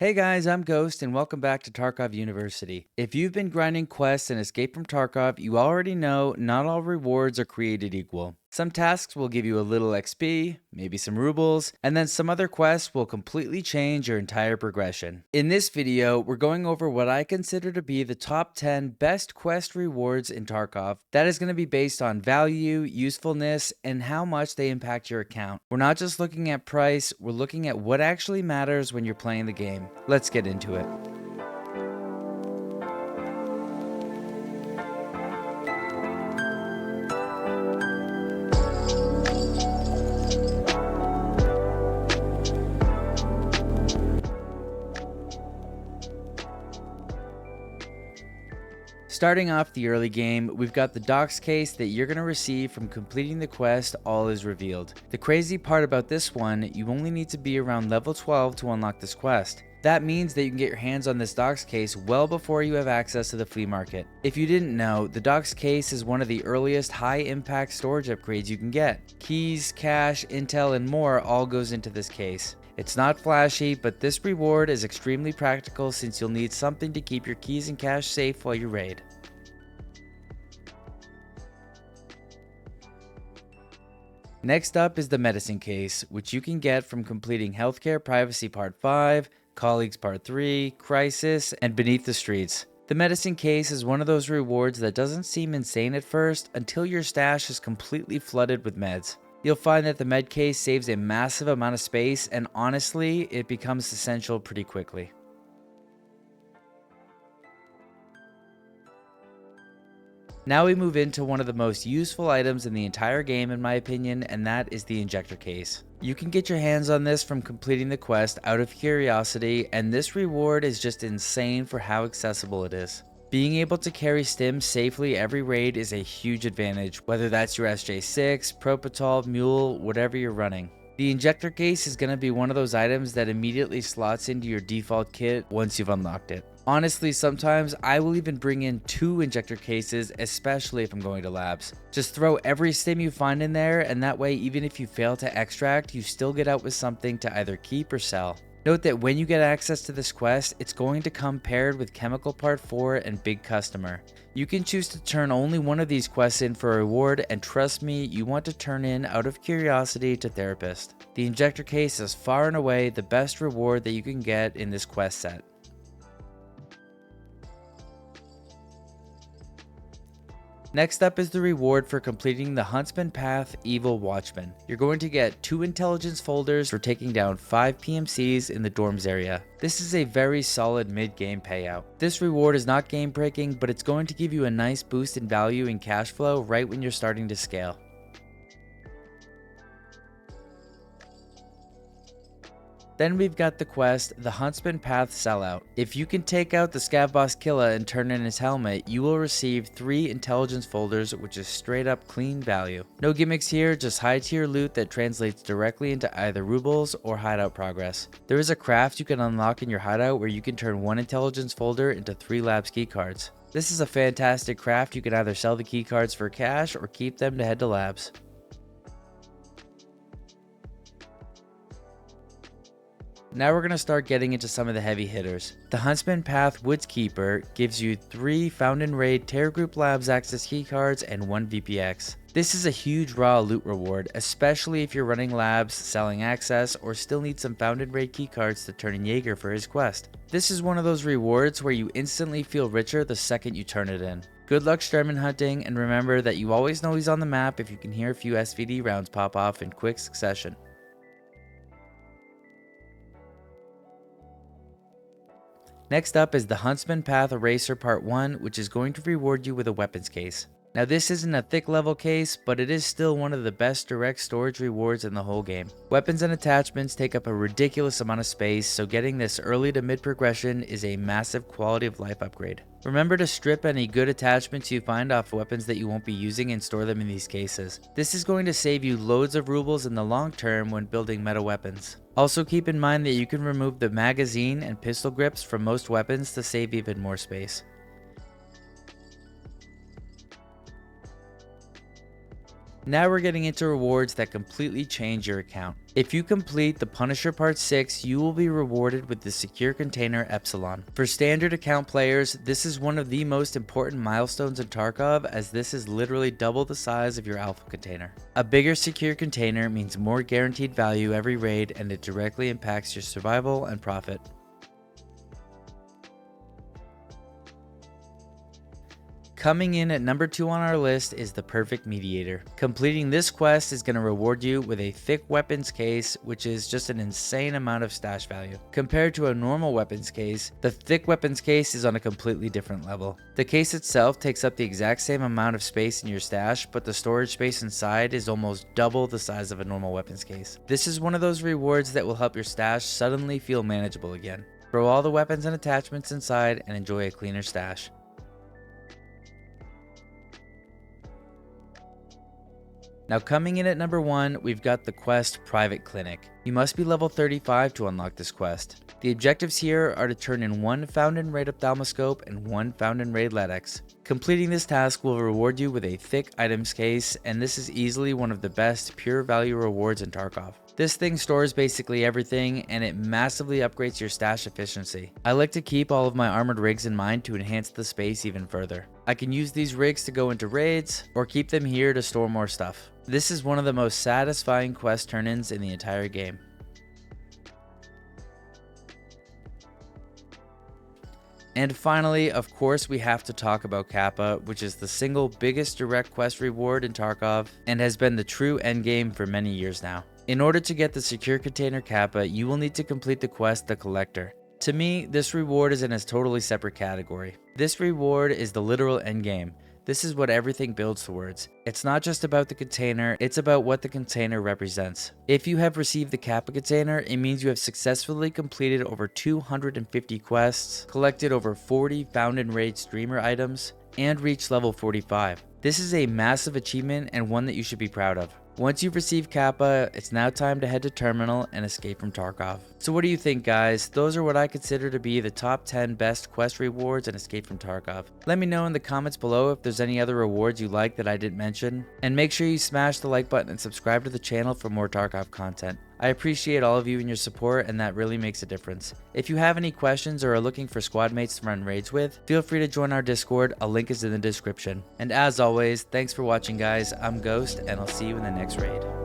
Hey guys, I'm Ghost and welcome back to Tarkov University. If you've been grinding quests and escape from Tarkov, you already know not all rewards are created equal. Some tasks will give you a little XP, maybe some rubles, and then some other quests will completely change your entire progression. In this video, we're going over what I consider to be the top 10 best quest rewards in Tarkov. That is going to be based on value, usefulness, and how much they impact your account. We're not just looking at price, we're looking at what actually matters when you're playing the game. Let's get into it. Starting off the early game, we've got the THICC case that you're going to receive from completing the quest All is Revealed. The crazy part about this one, you only need to be around level 12 to unlock this quest. That means that you can get your hands on this THICC case well before you have access to the flea market. If you didn't know, the THICC case is one of the earliest high-impact storage upgrades you can get. Keys, cash, intel, and more all goes into this case. It's not flashy, but this reward is extremely practical since you'll need something to keep your keys and cash safe while you raid. Next up is the medicine case, which you can get from completing Healthcare Privacy Part 5, Colleagues Part 3, Crisis, and Beneath the Streets. The medicine case is one of those rewards that doesn't seem insane at first until your stash is completely flooded with meds. You'll find that the med case saves a massive amount of space, and honestly, it becomes essential pretty quickly. Now we move into one of the most useful items in the entire game in my opinion, and that is the Injector Case. You can get your hands on this from completing the quest out of curiosity, and this reward is just insane for how accessible it is. Being able to carry stims safely every raid is a huge advantage, whether that's your SJ6, Propital, Mule, whatever you're running. The Injector Case is going to be one of those items that immediately slots into your default kit once you've unlocked it. Honestly, sometimes I will even bring in 2 injector cases, especially if I'm going to labs. Just throw every stim you find in there, and that way even if you fail to extract, you still get out with something to either keep or sell. Note that when you get access to this quest, it's going to come paired with Chemical Part 4 and Big Customer. You can choose to turn only one of these quests in for a reward, and trust me, you want to turn in out of curiosity to Therapist. The Injector Case is far and away the best reward that you can get in this quest set. Next up is the reward for completing the Huntsman Path Evil Watchmen. You're going to get 2 intelligence folders for taking down 5 PMCs in the dorms area. This is a very solid mid-game payout. This reward is not game breaking, but it's going to give you a nice boost in value and cash flow right when you're starting to scale. Then we've got the quest, the Huntsman Path Sellout. If you can take out the Scav Boss Killa and turn in his helmet, you will receive 3 intelligence folders, which is straight up clean value. No gimmicks here, just high tier loot that translates directly into either rubles or hideout progress. There is a craft you can unlock in your hideout where you can turn 1 intelligence folder into 3 labs keycards. This is a fantastic craft. You can either sell the keycards for cash or keep them to head to labs. Now we're going to start getting into some of the heavy hitters. The Huntsman Path Woodskeeper gives you 3 Found in Raid Terror Group Labs access keycards and 1 VPX. This is a huge raw loot reward, especially if you're running labs, selling access, or still need some Found in Raid keycards to turn in Jaeger for his quest. This is one of those rewards where you instantly feel richer the second you turn it in. Good luck Stremmen hunting, and remember that you always know he's on the map if you can hear a few SVD rounds pop off in quick succession. Next up is the Huntsman Path Eraser Part 1, which is going to reward you with a weapons case. Now this isn't a thick level case, but it is still one of the best direct storage rewards in the whole game. Weapons and attachments take up a ridiculous amount of space, so getting this early to mid progression is a massive quality of life upgrade. Remember to strip any good attachments you find off weapons that you won't be using and store them in these cases. This is going to save you loads of rubles in the long term when building meta weapons. Also keep in mind that you can remove the magazine and pistol grips from most weapons to save even more space. Now we're getting into rewards that completely change your account. If you complete the Punisher Part 6, you will be rewarded with the Secure Container Epsilon. For standard account players, this is one of the most important milestones in Tarkov, as this is literally double the size of your alpha container. A bigger secure container means more guaranteed value every raid, and it directly impacts your survival and profit. Coming in at number 2 on our list is the Perfect Mediator. Completing this quest is going to reward you with a THICC Weapons Case, which is just an insane amount of stash value. Compared to a normal weapons case, the THICC Weapons Case is on a completely different level. The case itself takes up the exact same amount of space in your stash, but the storage space inside is almost double the size of a normal weapons case. This is one of those rewards that will help your stash suddenly feel manageable again. Throw all the weapons and attachments inside and enjoy a cleaner stash. Now coming in at number 1, we've got the quest Private Clinic. You must be level 35 to unlock this quest. The objectives here are to turn in 1 found in raid ophthalmoscope and 1 found in raid LEDX. Completing this task will reward you with a THICC Items Case, and this is easily one of the best pure value rewards in Tarkov. This thing stores basically everything, and it massively upgrades your stash efficiency. I like to keep all of my armored rigs in mind to enhance the space even further. I can use these rigs to go into raids, or keep them here to store more stuff. This is one of the most satisfying quest turn-ins in the entire game. And finally, of course, we have to talk about Kappa, which is the single biggest direct quest reward in Tarkov, and has been the true endgame for many years now. In order to get the Secure Container Kappa, you will need to complete the quest The Collector. To me, this reward is in a totally separate category. This reward is the literal endgame. This is what everything builds towards. It's not just about the container, it's about what the container represents. If you have received the Kappa container, it means you have successfully completed over 250 quests, collected over 40 found in raid streamer items, and reached level 45. This is a massive achievement and one that you should be proud of. Once you've received Kappa, it's now time to head to Terminal and escape from Tarkov. So what do you think, guys? Those are what I consider to be the top 10 best quest rewards and escape from Tarkov. Let me know in the comments below if there's any other rewards you like that I didn't mention. And make sure you smash the like button and subscribe to the channel for more Tarkov content. I appreciate all of you and your support, and that really makes a difference. If you have any questions or are looking for squad mates to run raids with, feel free to join our Discord, a link is in the description. And as always, thanks for watching, guys. I'm Ghost, and I'll see you in the next raid.